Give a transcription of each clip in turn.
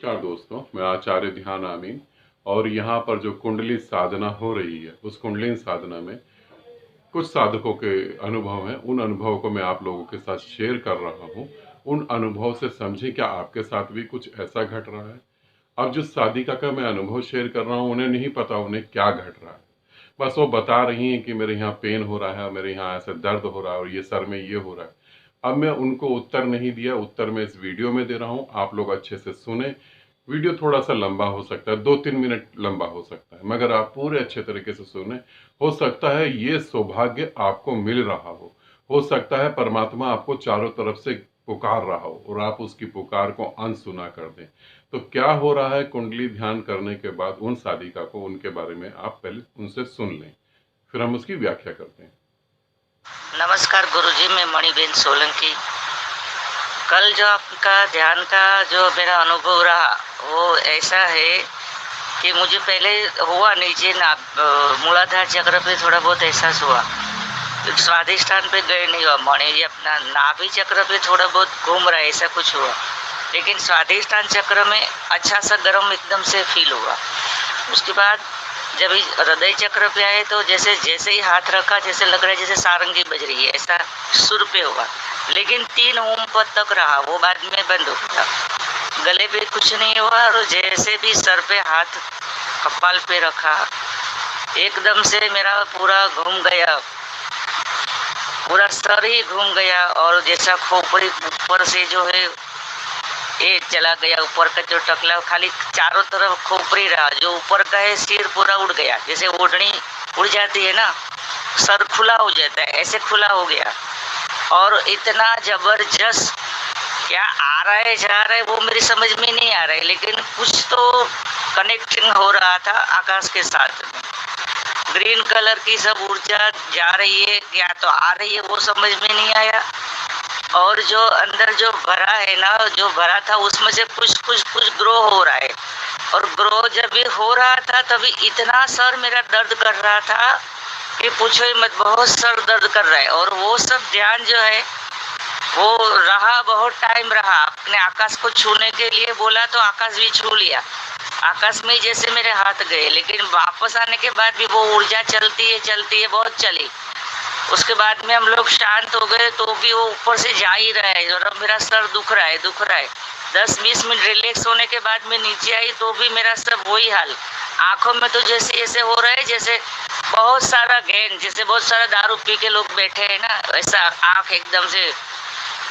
नमस्कार दोस्तों, मैं आचार्य ध्यान आमीन और यहाँ पर जो कुंडली साधना हो रही है उस कुंडली साधना में कुछ साधकों के अनुभव हैं। उन अनुभवों को मैं आप लोगों के साथ शेयर कर रहा हूँ। उन अनुभव से समझें क्या आपके साथ भी कुछ ऐसा घट रहा है। अब जो साधिका का मैं अनुभव शेयर कर रहा हूँ उन्हें नहीं पता उन्हें क्या घट रहा है, बस वो बता रही हैं कि मेरे यहाँ पेन हो रहा है, मेरे यहाँ ऐसे दर्द हो रहा है और ये सर में ये हो रहा है। अब मैं उनको उत्तर नहीं दिया, उत्तर मैं इस वीडियो में दे रहा हूँ। आप लोग अच्छे से सुने। वीडियो थोड़ा सा लंबा हो सकता है, 2-3 मिनट लंबा हो सकता है, मगर आप पूरे अच्छे तरीके से सुने। हो सकता है ये सौभाग्य आपको मिल रहा हो सकता है परमात्मा आपको चारों तरफ से पुकार रहा हो और आप उसकी पुकार को अनसुना कर दें। तो क्या हो रहा है कुंडली ध्यान करने के बाद उन साधिका को, उनके बारे में आप पहले उनसे सुन लें, फिर हम उसकी व्याख्या करते हैं। नमस्कार गुरुजी, मैं मणिबेन सोलंकी। कल जो आपका ध्यान का जो मेरा अनुभव रहा वो ऐसा है कि मुझे पहले हुआ नीचे मूलाधार चक्र पे थोड़ा बहुत एहसास हुआ। स्वादिष्ठान पे गए नहीं हुआ, मणि ये अपना नाभि चक्र पे थोड़ा बहुत घूम रहा है, ऐसा कुछ हुआ। लेकिन स्वादिष्ठान चक्र में अच्छा सा गर्म एकदम से फील हुआ। उसके बाद जब हृदय चक्र पे आए तो जैसे ही हाथ रखा जैसे लग रहा है जैसे सारंगी बज रही है, ऐसा सुर पे हुआ। लेकिन 3 ओम पद तक रहा, वो बाद में बंद हो गया। गले पे कुछ नहीं हुआ और जैसे भी सर पे हाथ कपाल पे रखा एकदम से मेरा पूरा घूम गया, पूरा सर ही घूम गया और जैसा खोपड़ी ऊपर से जो है ये चला गया, ऊपर का जो टकला खाली चारों तरफ खोपड़ी रहा, जो ऊपर का है सिर पूरा उड़ गया। जैसे ओढ़नी उड़ जाती है ना, सर खुला हो जाता है, ऐसे खुला हो गया। और इतना जबरदस्त क्या आ रहा है जा रहा है वो मेरी समझ में नहीं आ रहा है, लेकिन कुछ तो कनेक्टिंग हो रहा था आकाश के साथ में। ग्रीन कलर की सब ऊर्जा जा रही है या तो आ रही है वो समझ में नहीं आया। और जो अंदर जो भरा है ना, जो भरा था उसमें से कुछ ग्रो हो रहा है। और ग्रो जब भी हो रहा था तभी इतना सर मेरा दर्द कर रहा था कि पूछो ही मत, बहुत सर दर्द कर रहा है। और वो सब ध्यान जो है वो रहा, बहुत टाइम रहा। अपने आकाश को छूने के लिए बोला तो आकाश भी छू लिया, आकाश में जैसे मेरे हाथ गए। लेकिन वापस आने के बाद भी वो ऊर्जा चलती है, बहुत चली। उसके बाद में हम लोग शांत हो गए तो भी वो ऊपर से जा ही रहा है और अब मेरा सर दुख रहा है। 10-20 मिनट रिलैक्स होने के बाद में नीचे आई तो भी मेरा सब वही हाल। आंखों में तो जैसे ऐसे हो रहा है जैसे बहुत सारा गैंग, जैसे बहुत सारा दारू पी के लोग बैठे हैं ना, ऐसा आंख एकदम से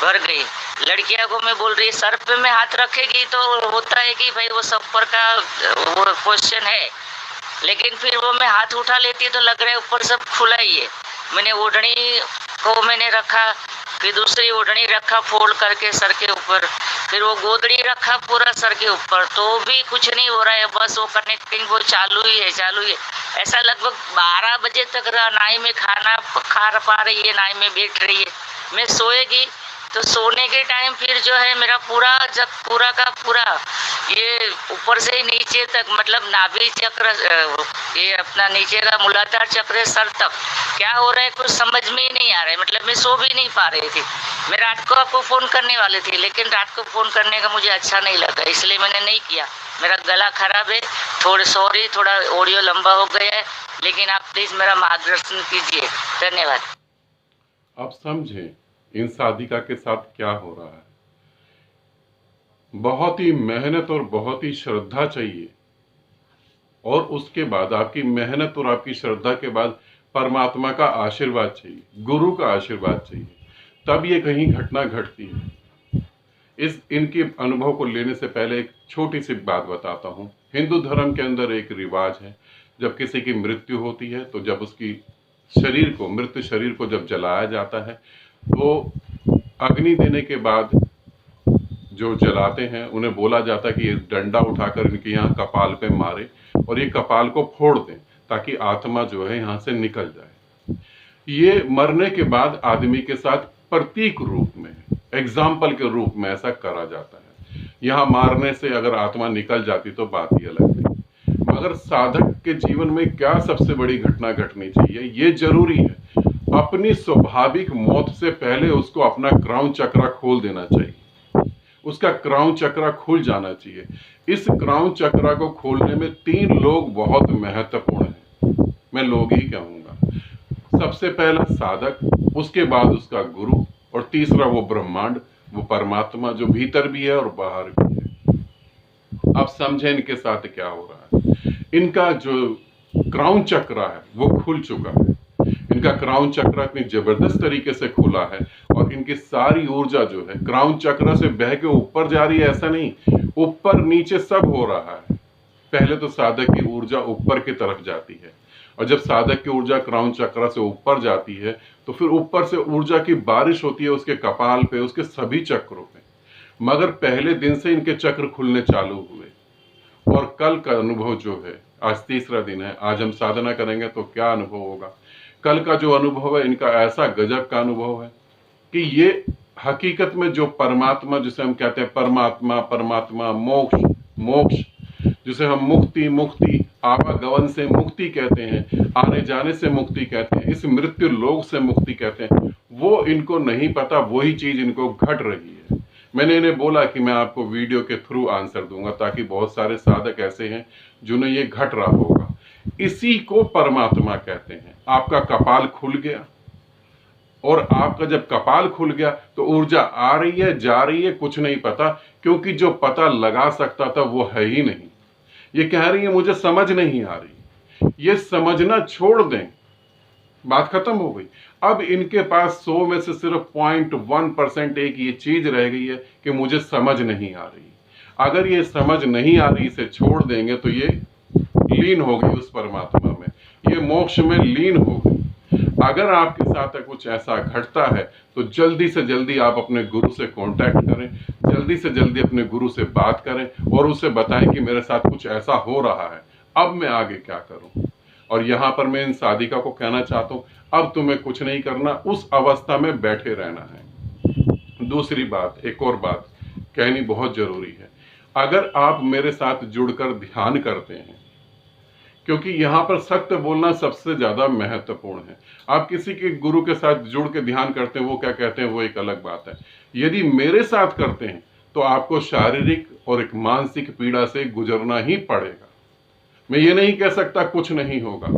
भर गई। लड़कियां को मैं बोल रही सर पे में हाथ रखेगी तो होता है कि भाई वो सब पर का वो क्वेश्चन है, लेकिन फिर वो मैं हाथ उठा लेती तो लग रहा है ऊपर सब खुला ही है। मैंने ओढ़नी को मैंने रखा, फिर दूसरी ओढ़नी रखा फोल्ड करके सर के ऊपर, फिर वो गोदड़ी रखा पूरा सर के ऊपर, तो भी कुछ नहीं हो रहा है। बस वो कनेक्टिंग वो चालू ही है। ऐसा लगभग 12 बजे तक रहा। नाई में खाना खा पा रही है, नाई में बैठ रही है। मैं सोएगी तो सोने के टाइम फिर जो है मेरा पूरा का पूरा ये ऊपर से ही नीचे तक, मतलब नाभि चक्र, ये अपना नीचे का मूलाधार चक्र सर तक क्या हो रहा है कुछ समझ में ही नहीं आ रहा है। मतलब मैं सो भी नहीं पा रही थी। मैं रात को आपको फ़ोन करने वाली थी, लेकिन रात को फ़ोन करने का मुझे अच्छा नहीं लगा, इसलिए मैंने नहीं किया। मेरा गला खराब है, थोड़ा ऑडियो लंबा हो गया है, लेकिन आप प्लीज़ मेरा मार्गदर्शन कीजिए। धन्यवाद। आप समझें इन साधिका के साथ क्या हो रहा है। बहुत ही मेहनत और बहुत ही श्रद्धा चाहिए, और उसके बाद आपकी मेहनत और आपकी श्रद्धा के बाद परमात्मा का आशीर्वाद चाहिए, गुरु का आशीर्वाद चाहिए, तब ये कहीं घटना घटती है। इनके अनुभव को लेने से पहले एक छोटी सी बात बताता हूँ। हिंदू धर्म के अंदर एक रिवाज है, जब किसी की मृत्यु होती है तो जब उसकी मृत शरीर को जब जलाया जाता है तो अग्नि देने के बाद जो जलाते हैं उन्हें बोला जाता है कि ये डंडा उठाकर इनके यहाँ कपाल पे मारे और ये कपाल को फोड़ दें ताकि आत्मा जो है यहाँ से निकल जाए। ये मरने के बाद आदमी के साथ प्रतीक रूप में, एग्जाम्पल के रूप में ऐसा करा जाता है। यहाँ मारने से अगर आत्मा निकल जाती तो बात ही अलग थी। मगर साधक के जीवन में क्या सबसे बड़ी घटना घटनी चाहिए, ये जरूरी है। अपनी स्वाभाविक मौत से पहले उसको अपना क्राउन चक्र खोल देना चाहिए। उसका क्राउन चक्रा खुल जाना चाहिए। इस क्राउन चक्रा को खोलने में 3 लोग बहुत महत्वपूर्ण हैं, मैं लोग ही कहूंगा। सबसे पहला साधक, उसके बाद उसका गुरु, और तीसरा वो ब्रह्मांड, वो परमात्मा जो भीतर भी है और बाहर भी है। अब समझें इनके साथ क्या हो रहा है। इनका जो क्राउन चक्रा है वो खुल चुका है। इनका क्राउन चक्र इतनी जबरदस्त तरीके से खुला है और इनकी सारी ऊर्जा जो है क्राउन चक्र से बह के ऊपर जा रही है, ऐसा नहीं, ऊपर नीचे सब हो रहा है। पहले तो साधक की ऊर्जा ऊपर की तरफ जाती है, और जब साधक की ऊर्जा क्राउन चक्र से ऊपर जाती है तो फिर ऊपर से ऊर्जा की बारिश होती है उसके कपाल पे, उसके सभी चक्रों पे। मगर पहले दिन से इनके चक्र खुलने चालू हुए, और कल का अनुभव जो है, आज तीसरा दिन है, आज हम साधना करेंगे तो क्या अनुभव होगा। कल का जो अनुभव है इनका ऐसा गजब का अनुभव है कि ये हकीकत में जो परमात्मा, जिसे हम कहते हैं परमात्मा, परमात्मा, मोक्ष, मोक्ष, जिसे हम मुक्ति, मुक्ति, आवागमन से मुक्ति कहते हैं, आने जाने से मुक्ति कहते हैं, इस मृत्यु लोक से मुक्ति कहते हैं, वो इनको नहीं पता, वही चीज इनको घट रही है। मैंने इन्हें बोला कि मैं आपको वीडियो के थ्रू आंसर दूंगा, ताकि बहुत सारे साधक ऐसे हैं जिन्हें ये घट रहा होगा। इसी को परमात्मा कहते हैं। आपका कपाल खुल गया, और आपका जब कपाल खुल गया तो ऊर्जा आ रही है, जा रही है, कुछ नहीं पता, क्योंकि जो पता लगा सकता था वो है ही नहीं। ये कह रही है मुझे समझ नहीं आ रही, ये समझना छोड़ दें, बात खत्म हो गई। अब इनके पास 100 में से सिर्फ 0.1% एक ये चीज रह गई है कि मुझे समझ नहीं आ रही। अगर ये समझ नहीं आ रही, इसे छोड़ देंगे तो ये लीन हो गई उस परमात्मा में, ये मोक्ष में लीन हो गई। अगर आपके साथ कुछ ऐसा घटता है तो जल्दी से जल्दी आप अपने गुरु से कांटेक्ट करें, जल्दी से जल्दी अपने गुरु से बात करें और उसे बताएं कि मेरे साथ कुछ ऐसा हो रहा है, अब मैं आगे क्या करूं। और यहां पर मैं इन साधिका को कहना चाहता हूं, अब तुम्हें कुछ नहीं करना, उस अवस्था में बैठे रहना है। दूसरी बात, एक और बात कहनी बहुत जरूरी है। अगर आप मेरे साथ जुड़कर ध्यान करते हैं, क्योंकि यहां पर सत्य बोलना सबसे ज्यादा महत्वपूर्ण है। आप किसी के गुरु के साथ जुड़ के ध्यान करते हैं, वो क्या कहते हैं वो एक अलग बात है। यदि मेरे साथ करते हैं तो आपको शारीरिक और एक मानसिक पीड़ा से गुजरना ही पड़ेगा। मैं ये नहीं कह सकता कुछ नहीं होगा।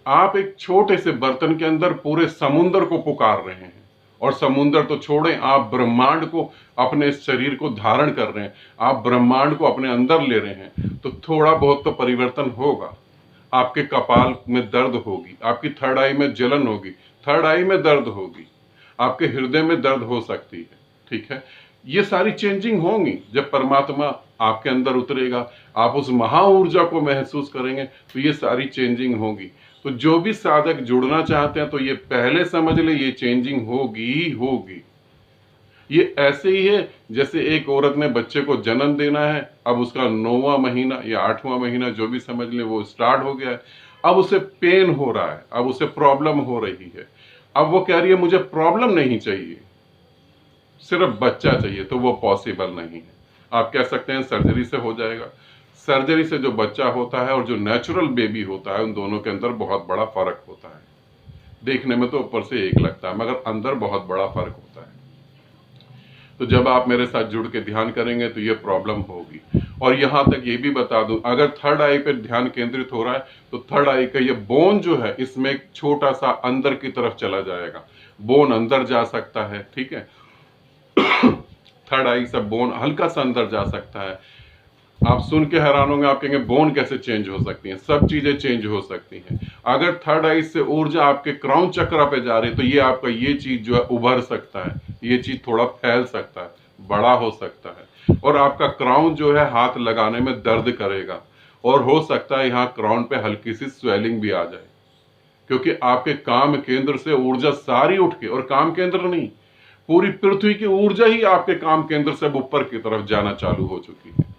आप एक छोटे से बर्तन के अंदर पूरे समुद्र को पुकार रहे हैं, और समुद्र तो छोड़ें, आप ब्रह्मांड को अपने शरीर को धारण कर रहे हैं, आप ब्रह्मांड को अपने अंदर ले रहे हैं, तो थोड़ा बहुत तो परिवर्तन होगा। आपके कपाल में दर्द होगी, आपकी थर्ड आई में जलन होगी, थर्ड आई में दर्द होगी, आपके हृदय में दर्द हो सकती है, ठीक है। ये सारी चेंजिंग होंगी। जब परमात्मा आपके अंदर उतरेगा, आप उस महा ऊर्जा को महसूस करेंगे, तो ये सारी चेंजिंग होगी। तो जो भी साधक जुड़ना चाहते हैं तो ये पहले समझ ले, ये चेंजिंग होगी ही होगी। ये ऐसे ही है जैसे एक औरत ने बच्चे को जन्म देना है, अब उसका 9वां महीना या 8वां महीना जो भी समझ ले वो स्टार्ट हो गया है। अब उसे पेन हो रहा है, अब उसे प्रॉब्लम हो रही है। अब वो कह रही है मुझे प्रॉब्लम नहीं चाहिए, सिर्फ बच्चा चाहिए, तो वो पॉसिबल नहीं है। आप कह सकते हैं सर्जरी से हो जाएगा। सर्जरी से जो बच्चा होता है और जो नेचुरल बेबी होता है, उन दोनों के अंदर बहुत बड़ा फर्क होता है। देखने में तो ऊपर से एक लगता है, मगर अंदर बहुत बड़ा फर्क होता है। तो जब आप मेरे साथ जुड़ के ध्यान करेंगे तो ये प्रॉब्लम होगी। और यहां तक ये भी बता दूं, अगर थर्ड आई पे ध्यान केंद्रित हो रहा है तो थर्ड आई का ये बोन जो है, इसमें एक छोटा सा अंदर की तरफ चला जाएगा, बोन अंदर जा सकता है, ठीक है। थर्ड आई से बोन हल्का सा अंदर जा सकता है। आप सुन के हैरान होंगे, आप कहेंगे बोन कैसे चेंज हो सकती है। सब चीजें चेंज हो सकती हैं। अगर थर्ड आई से ऊर्जा आपके क्राउन चक्र पे जा रही है तो ये आपका ये चीज जो है उभर सकता है, ये चीज थोड़ा फैल सकता है, बड़ा हो सकता है, और आपका क्राउन जो है हाथ लगाने में दर्द करेगा, और हो सकता है यहाँ क्राउन पे हल्की सी स्वेलिंग भी आ जाए, क्योंकि आपके काम केंद्र से ऊर्जा सारी उठ के, और काम केंद्र नहीं, पूरी पृथ्वी की ऊर्जा ही आपके काम केंद्र से ऊपर की तरफ जाना चालू हो चुकी है।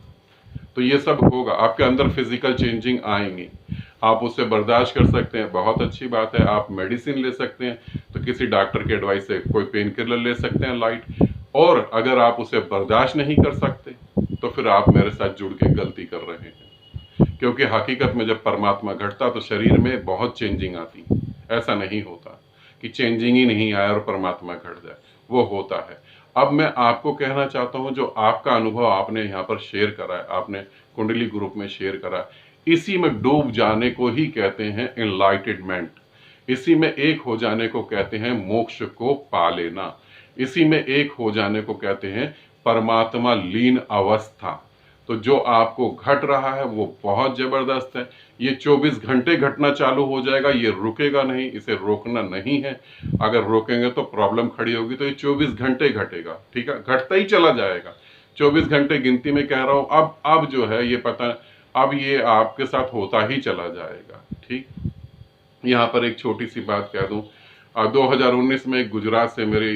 तो ये सब होगा, आपके अंदर फिजिकल चेंजिंग आएंगी। आप उससे बर्दाश्त कर सकते हैं, बहुत अच्छी बात है। आप मेडिसिन ले सकते हैं, तो किसी डॉक्टर के एडवाइस से कोई पेन किलर ले सकते हैं लाइट। और अगर आप उसे बर्दाश्त नहीं कर सकते तो फिर आप मेरे साथ जुड़ के गलती कर रहे हैं, क्योंकि हकीकत में जब परमात्मा घटता तो शरीर में बहुत चेंजिंग आती। ऐसा नहीं होता कि चेंजिंग ही नहीं आया और परमात्मा घट जाए, वो होता है। अब मैं आपको कहना चाहता हूं, जो आपका अनुभव आपने यहाँ पर शेयर करा है, आपने कुंडली ग्रुप में शेयर करा है, इसी में डूब जाने को ही कहते हैं एनलाइटेडमेंट। इसी में एक हो जाने को कहते हैं मोक्ष को पा लेना। इसी में एक हो जाने को कहते हैं परमात्मा लीन अवस्था। तो जो आपको घट रहा है वो बहुत जबरदस्त है। ये 24 घंटे घटना चालू हो जाएगा, ये रुकेगा नहीं, इसे रोकना नहीं है। अगर रोकेंगे तो प्रॉब्लम खड़ी होगी। तो ये 24 घंटे घटेगा, ठीक है, घटता ही चला जाएगा। 24 घंटे गिनती में कह रहा हूं। अब जो है ये पता, अब ये आपके साथ होता ही चला जाएगा, ठीक। यहाँ पर एक छोटी सी बात कह दूं, 2019 में गुजरात से मेरे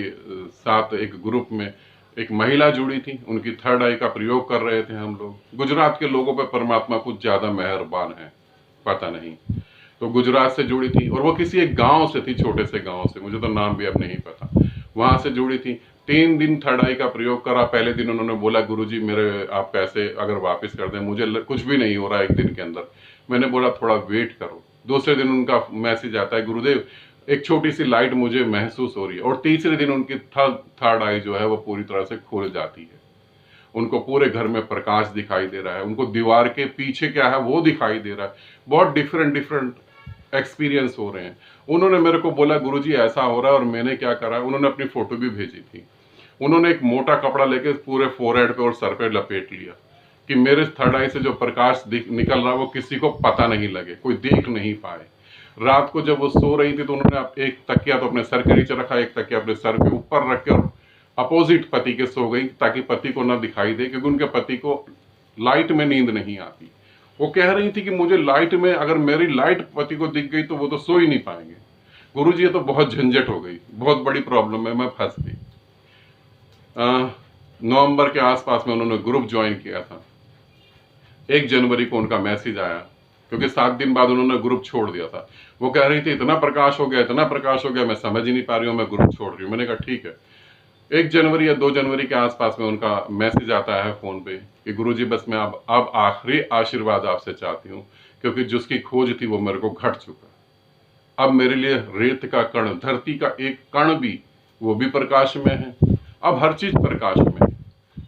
साथ एक ग्रुप में एक महिला जुड़ी थी। उनकी थर्ड आई का प्रयोग कर रहे थे हम लोग। गुजरात के लोगों पर परमात्मा कुछ ज्यादा मेहरबान है, पता नहीं। तो गुजरात से जुड़ी थी और वो किसी एक गांव से थी, छोटे से गांव से, मुझे तो नाम भी अब नहीं पता। वहां से जुड़ी थी। 3 दिन थर्ड आई का प्रयोग करा। पहले दिन उन्होंने बोला, गुरुजी मेरे आप पैसे अगर वापस कर दें, मुझे कुछ भी नहीं हो रहा एक दिन के अंदर। मैंने बोला थोड़ा वेट करो। दूसरे दिन उनका मैसेज आता है, गुरुदेव एक छोटी सी लाइट मुझे महसूस हो रही है। और तीसरे दिन उनकी थर्ड आई जो है वो पूरी तरह से खुल जाती है। उनको पूरे घर में प्रकाश दिखाई दे रहा है, उनको दीवार के पीछे क्या है वो दिखाई दे रहा है। बहुत डिफरेंट एक्सपीरियंस हो रहे हैं। उन्होंने मेरे को बोला, गुरुजी ऐसा हो रहा है। और मैंने क्या करा, उन्होंने अपनी फोटो भी भेजी थी। उन्होंने एक मोटा कपड़ा लेके पूरे फोरहेड पे और सर पे लपेट लिया कि मेरे थर्ड आई से जो प्रकाश निकल रहा है वो किसी को पता नहीं लगे, कोई देख नहीं पाए। रात को जब वो सो रही थी तो उन्होंने एक तकिया तो अपने सर के नीचे रखा, एक तकिया अपने सर के ऊपर रख कर अपोजिट पति के सो गई, ताकि पति को ना दिखाई दे, क्योंकि उनके पति को लाइट में नींद नहीं आती। वो कह रही थी कि मुझे लाइट में, अगर मेरी लाइट पति को दिख गई तो वो तो सो ही नहीं पाएंगे। गुरुजी ये तो बहुत झंझट हो गई, बहुत बड़ी प्रॉब्लम है, मैं फंस गई। नवंबर के आसपास में उन्होंने ग्रुप ज्वाइन किया था। 1 जनवरी को उनका मैसेज आया, क्योंकि 7 दिन बाद उन्होंने ग्रुप छोड़ दिया था। वो कह रही थी इतना प्रकाश हो गया, इतना प्रकाश हो गया, मैं समझ ही नहीं पा रही हूँ, मैं ग्रुप छोड़ रही हूँ। मैंने कहा ठीक है। 1 जनवरी या 2 जनवरी के आसपास में उनका मैसेज आता है फोन पे कि गुरुजी बस मैं अब आखिरी आशीर्वाद आपसे चाहती हूँ, क्योंकि जिसकी खोज थी वो मेरे को घट चुका। अब मेरे लिए रेत का कण, धरती का एक कण भी, वो भी प्रकाश में है। अब हर चीज प्रकाश में है।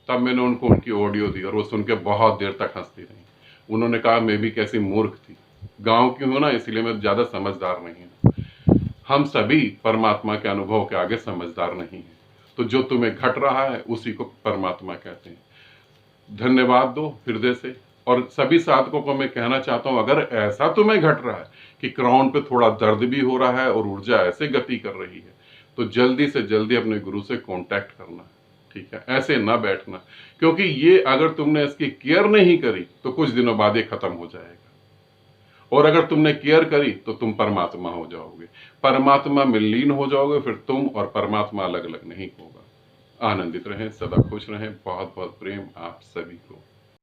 तब मैंने उनको उनकी ऑडियो दी और वो सुन के बहुत देर तक हंसती रही। उन्होंने कहा मैं भी कैसी मूर्ख थी, गांव की हूं ना, इसलिए मैं ज्यादा समझदार नहीं हूं। हम सभी परमात्मा के अनुभव के आगे समझदार नहीं हैं। तो जो तुम्हें घट रहा है उसी को परमात्मा कहते हैं। धन्यवाद दो हृदय से। और सभी साधकों को मैं कहना चाहता हूं, अगर ऐसा तुम्हें घट रहा है कि क्राउन पे थोड़ा दर्द भी हो रहा है और ऊर्जा ऐसे गति कर रही है, तो जल्दी से जल्दी अपने गुरु से कांटेक्ट करना, ठीक है। ऐसे ना बैठना, क्योंकि ये अगर तुमने इसकी केयर नहीं करी तो कुछ दिनों बाद ये खत्म हो जाएगा। और अगर तुमने केयर करी तो तुम परमात्मा हो जाओगे, परमात्मा में लीन हो जाओगे। फिर तुम और परमात्मा अलग अलग नहीं होगा। आनंदित रहें, सदा खुश रहें। बहुत बहुत प्रेम आप सभी को।